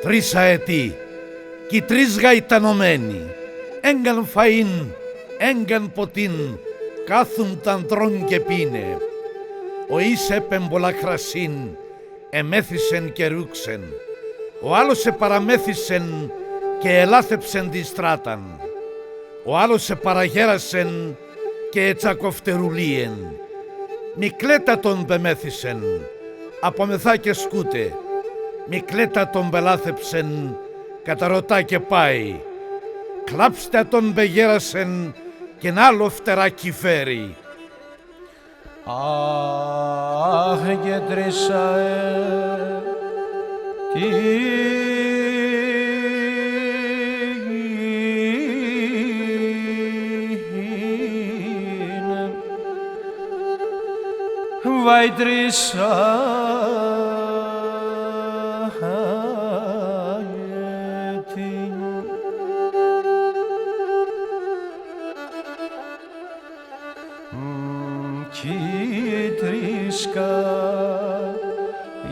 Τρισαετή, κι οι τρεις γαϊτανωμένοι, έγκαν φαΐν, έγκαν ποτίν, κάθουνταν τρών και πίνε. Ο εις έπεν πολλά κρασίν, εμέθησεν και ρούξεν. Ο άλλος επαραμέθησεν και ελάθεψεν τη στράταν. Ο άλλος επαραγέρασεν και ετσακοφτερουλίεν. Μικλέτα τον πεμέθησεν, απομεθά και σκούτε. Μικλέτα τον πελάθεψεν, καταρωτά και πάει. Κλάψτε τον πεγέρασεν και ν' άλλο φτεράκι φέρει. Αχ, κεντρίσα τι είναι, βαϊτρίσα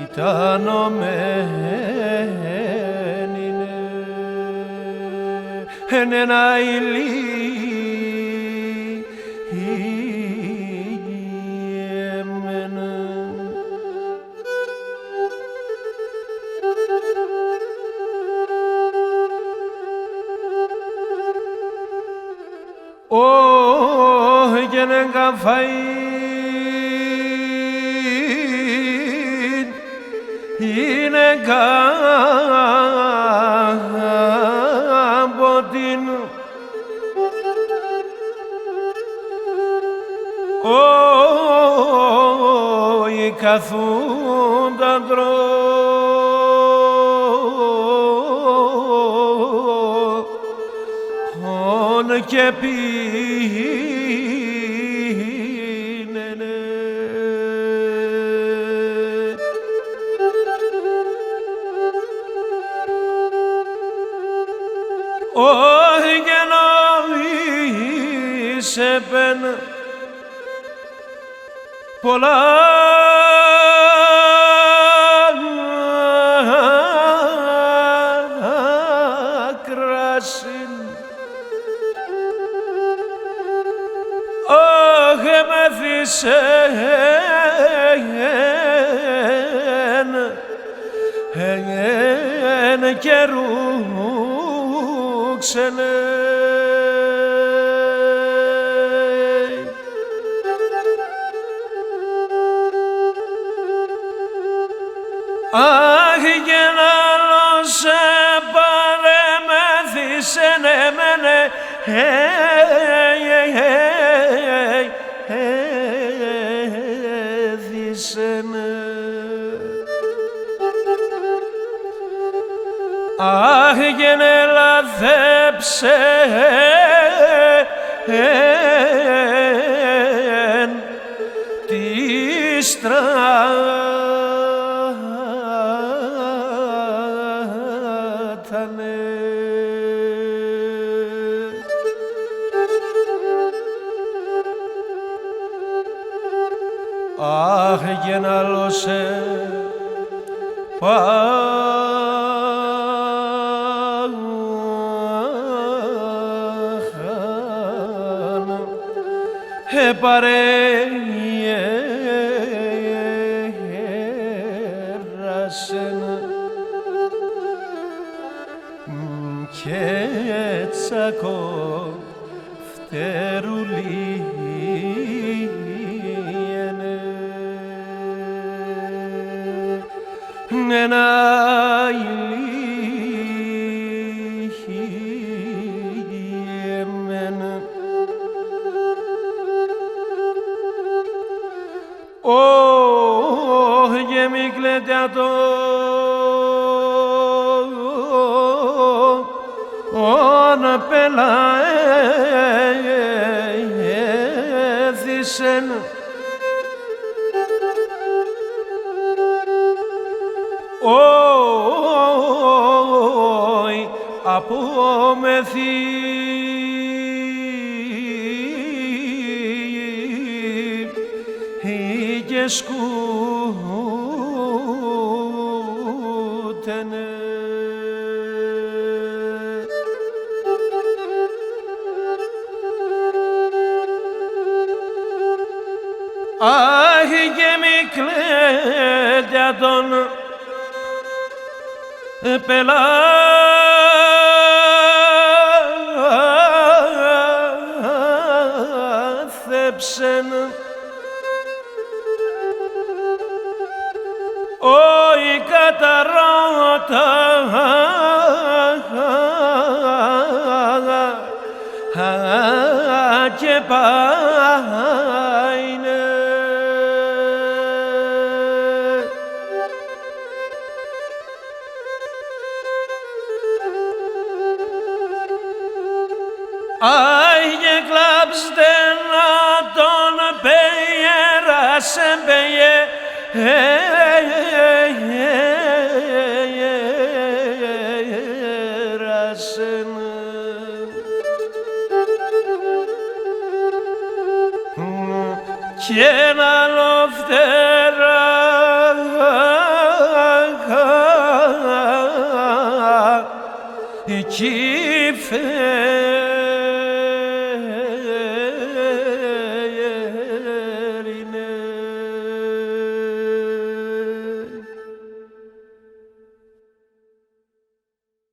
Ιτανωμένη είναι ένα ηλίεμενα. Όχι και να καφαεί είναι κάμποτιν, όχι καθούνταν τρών και πίνενε. Όχι και νόης έπεν πολλά κράσιν. Όχι εμέθησεν και ρούξενε. Αχ, και να σε παρεμέθησεν εμένε έδισεν. Αχ, και να ελαθέψεν τη στράτανε. Αχ, και να λώσε παρέγερασεν και τσακοφτερουλίενε ένα ηλίεμενα. Όχι και μη κλαίτε ον πελαέθησεν. Όχι απόμεθη και σκούτανε. Αχ και μη κλαίτια τον πελάθεψεν όι καταρώτα και πάινε. Άι και κλάψτε να τον πέιερασεν πέιερασεν και ένα άλλο φτερά κι φε